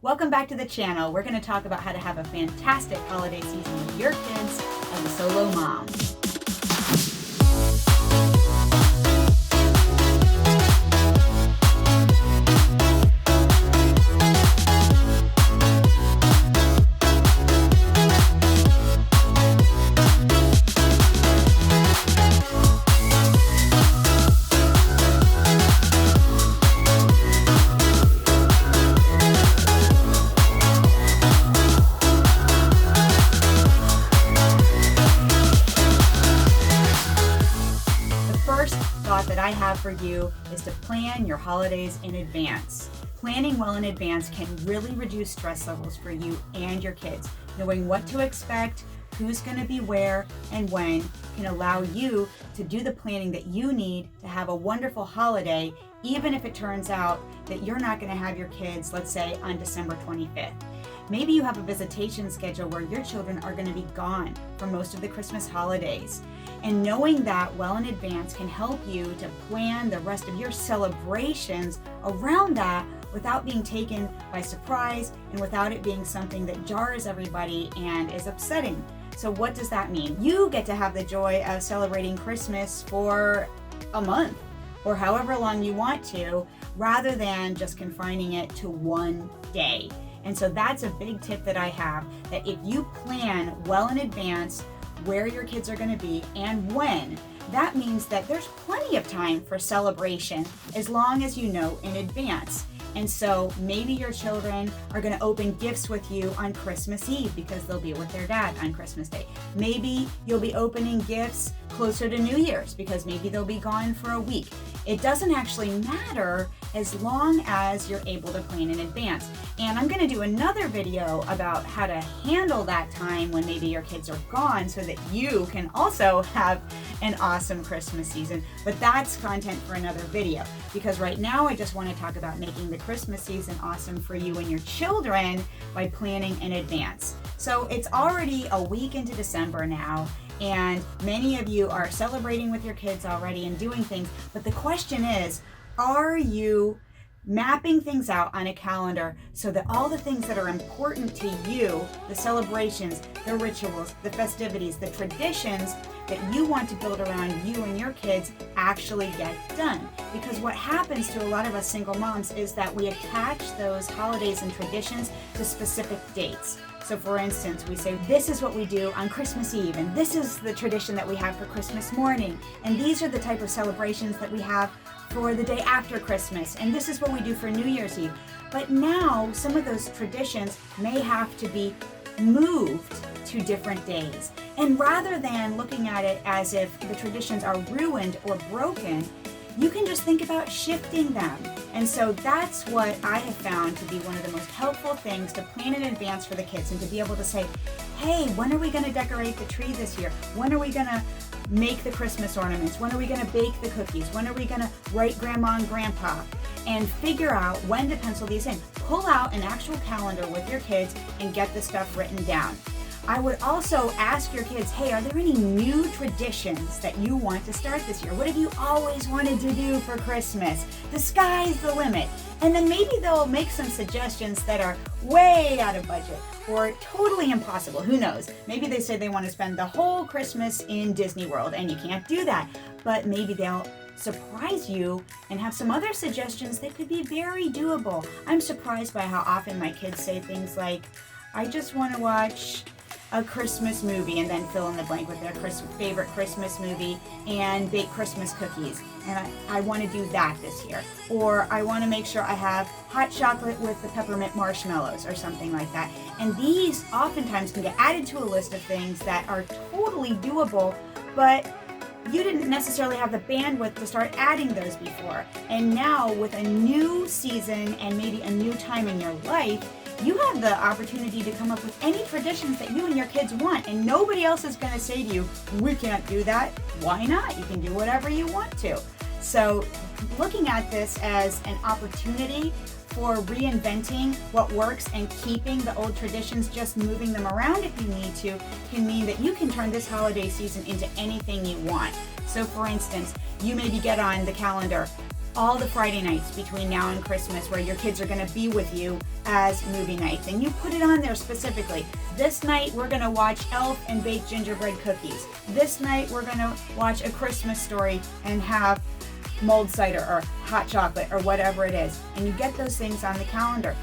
Welcome back to the channel. We're going to talk about how to have a fantastic holiday season with your kids as a solo mom. Thought that I have for you is to plan your holidays in advance. Planning well in advance can really reduce stress levels for you and your kids. Knowing what to expect, who's going to be where, and when can allow you to do the planning that you need to have a wonderful holiday, even if it turns out that you're not going to have your kids, let's say, on December 25th. Maybe you have a visitation schedule where your children are going to be gone for most of the Christmas holidays. And knowing that well in advance can help you to plan the rest of your celebrations around that without being taken by surprise and without it being something that jars everybody and is upsetting. So what does that mean? You get to have the joy of celebrating Christmas for a month or however long you want to, rather than just confining it to one day. And so that's a big tip that I have, that if you plan well in advance where your kids are going to be and when, that means that there's plenty of time for celebration as long as you know in advance. And so maybe your children are going to open gifts with you on Christmas Eve because they'll be with their dad on Christmas Day. Maybe you'll be opening gifts closer to New Year's because maybe they'll be gone for a week. It doesn't actually matter as long as you're able to plan in advance. And I'm going to do another video about how to handle that time when maybe your kids are gone so that you can also have an awesome Christmas season. But that's content for another video, because right now I just want to talk about making the Christmas season awesome for you and your children by planning in advance. So it's already a week into December now, and many of you are celebrating with your kids already and doing things. But the question is, are you mapping things out on a calendar so that all the things that are important to you, the celebrations, the rituals, the festivities, the traditions that you want to build around you and your kids actually get done? Because what happens to a lot of us single moms is that we attach those holidays and traditions to specific dates. So for instance, we say, this is what we do on Christmas Eve, and this is the tradition that we have for Christmas morning, and these are the type of celebrations that we have for the day after Christmas, and this is what we do for New Year's Eve. But now some of those traditions may have to be moved to different days. And rather than looking at it as if the traditions are ruined or broken, you can just think about shifting them. And so that's what I have found to be one of the most helpful things, to plan in advance for the kids and to be able to say, hey, when are we going to decorate the tree this year? When are we going to make the Christmas ornaments? When are we going to bake the cookies? When are we going to write Grandma and Grandpa? And figure out when to pencil these in. Pull out an actual calendar with your kids and get the stuff written down. I would also ask your kids, hey, are there any new traditions that you want to start this year? What have you always wanted to do for Christmas? The sky's the limit. And then maybe they'll make some suggestions that are way out of budget or totally impossible. Who knows? Maybe they say they want to spend the whole Christmas in Disney World, and you can't do that. But maybe they'll surprise you and have some other suggestions that could be very doable. I'm surprised by how often my kids say things like, I just want to watch a Christmas movie, and then fill in the blank with their favorite Christmas movie and bake Christmas cookies. And I want to do that this year. Or I want to make sure I have hot chocolate with the peppermint marshmallows or something like that. And these oftentimes can get added to a list of things that are totally doable, but you didn't necessarily have the bandwidth to start adding those before. And now with a new season and maybe a new time in your life, you have the opportunity to come up with any traditions that you and your kids want, and nobody else is going to say to you, we can't do that. Why not? You can do whatever you want to. So looking at this as an opportunity for reinventing what works and keeping the old traditions, just moving them around if you need to, can mean that you can turn this holiday season into anything you want. So for instance, you maybe get on the calendar all the Friday nights between now and Christmas where your kids are going to be with you as movie nights. And you put it on there specifically. This night we're going to watch Elf and bake gingerbread cookies. This night we're going to watch A Christmas Story and have mulled cider or hot chocolate or whatever it is. And you get those things on the calendar.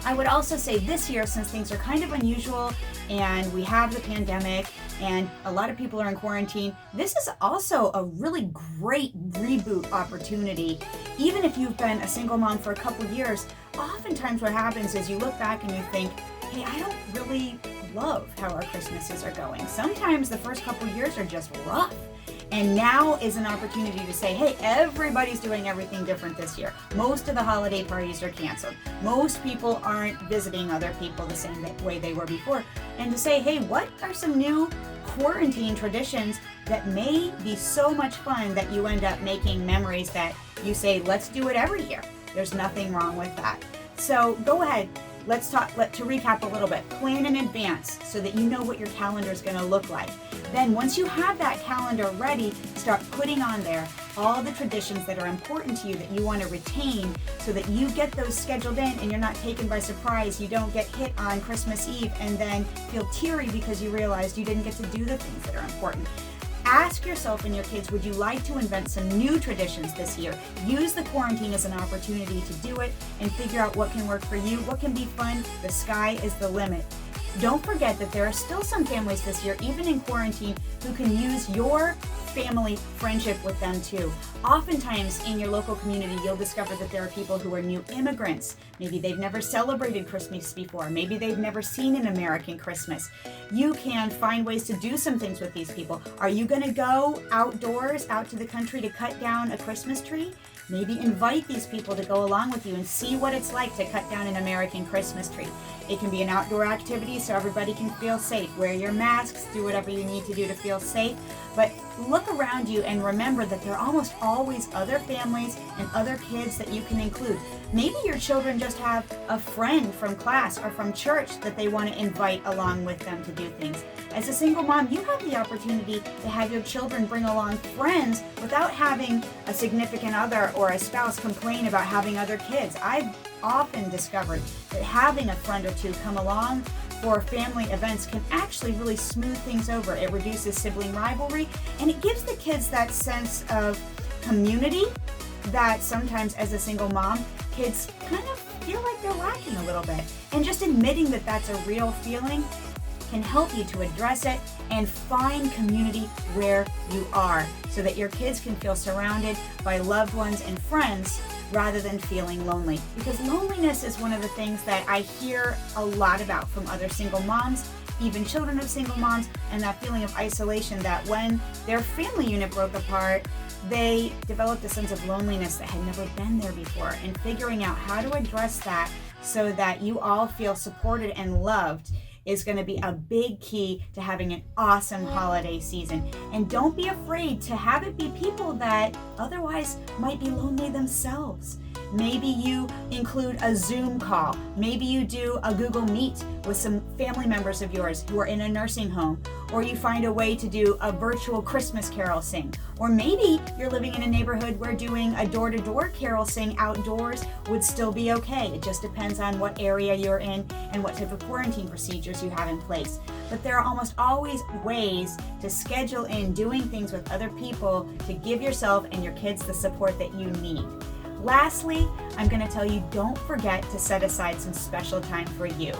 I would also say this year, since things are kind of unusual and we have the pandemic and a lot of people are in quarantine, this is also a really great reboot opportunity. Even if you've been a single mom for a couple years, oftentimes what happens is you look back and you think, hey, I don't really love how our Christmases are going. Sometimes the first couple years are just rough. And now is an opportunity to say, hey, everybody's doing everything different this year. Most of the holiday parties are canceled. Most people aren't visiting other people the same way they were before. And to say, hey, what are some new quarantine traditions that may be so much fun that you end up making memories that you say, let's do it every year. There's nothing wrong with that. So go ahead. Let's talk, to recap a little bit, plan in advance so that you know what your calendar is going to look like. Then once you have that calendar ready, start putting on there all the traditions that are important to you that you want to retain so that you get those scheduled in and you're not taken by surprise. You don't get hit on Christmas Eve and then feel teary because you realized you didn't get to do the things that are important. Ask yourself and your kids, would you like to invent some new traditions this year? Use the quarantine as an opportunity to do it and figure out what can work for you, what can be fun. The sky is the limit. Don't forget that there are still some families this year, even in quarantine, who can use your family friendship with them too. Oftentimes in your local community, you'll discover that there are people who are new immigrants. Maybe they've never celebrated Christmas before. Maybe they've never seen an American Christmas. You can find ways to do some things with these people. Are you going to go outdoors, out to the country to cut down a Christmas tree? Maybe invite these people to go along with you and see what it's like to cut down an American Christmas tree. It can be an outdoor activity so everybody can feel safe. Wear your masks, do whatever you need to do to feel safe. But look around you and remember that there are almost always other families and other kids that you can include. Maybe your children just have a friend from class or from church that they want to invite along with them to do things. As a single mom, you have the opportunity to have your children bring along friends without having a significant other or a spouse complain about having other kids. I've often discovered that having a friend or two come along for family events can actually really smooth things over. It reduces sibling rivalry and it gives the kids that sense of community that sometimes as a single mom, kids kind of feel like they're lacking a little bit. And just admitting that that's a real feeling can help you to address it and find community where you are so that your kids can feel surrounded by loved ones and friends rather than feeling lonely. Because loneliness is one of the things that I hear a lot about from other single moms, even children of single moms, and that feeling of isolation that when their family unit broke apart, they developed a sense of loneliness that had never been there before. And figuring out how to address that so that you all feel supported and loved is going to be a big key to having an awesome holiday season. And don't be afraid to have it be people that otherwise might be lonely themselves. Maybe you include a Zoom call. Maybe you do a Google Meet with some family members of yours who are in a nursing home. Or you find a way to do a virtual Christmas carol sing. Or maybe you're living in a neighborhood where doing a door-to-door carol sing outdoors would still be okay. It just depends on what area you're in and what type of quarantine procedures you have in place. But there are almost always ways to schedule in doing things with other people to give yourself and your kids the support that you need. Lastly, I'm going to tell you, don't forget to set aside some special time for you.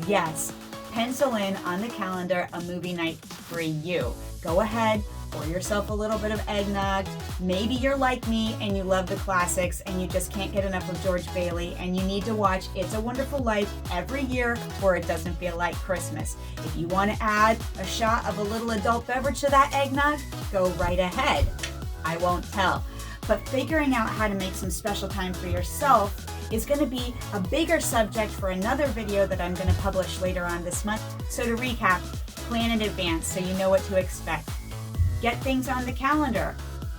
Yes, pencil in on the calendar a movie night for you. Go ahead, pour yourself a little bit of eggnog. Maybe you're like me and you love the classics and you just can't get enough of George Bailey and you need to watch It's a Wonderful Life every year or it doesn't feel like Christmas. If you want to add a shot of a little adult beverage to that eggnog, go right ahead. I won't tell. But figuring out how to make some special time for yourself is going to be a bigger subject for another video that I'm going to publish later on this month. So to recap, plan in advance so you know what to expect. Get things on the calendar,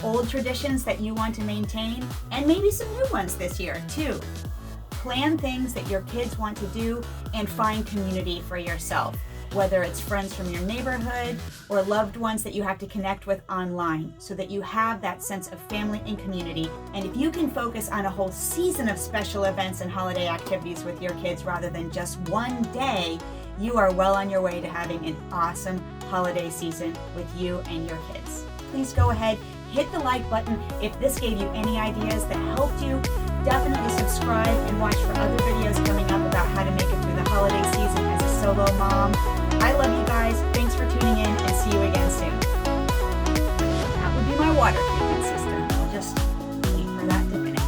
old traditions that you want to maintain, and maybe some new ones this year too. Plan things that your kids want to do and find community for yourself. whether it's friends from your neighborhood or loved ones that you have to connect with online, so that you have that sense of family and community. And if you can focus on a whole season of special events and holiday activities with your kids rather than just one day, you are well on your way to having an awesome holiday season with you and your kids. Please go ahead, hit the like button if this gave you any ideas that helped you. Definitely subscribe and watch for other videos coming up about how to make it through the holiday season as a solo mom. I love you guys. Thanks for tuning in, and see you again soon. That would be my water treatment system. I'll just wait for that to finish.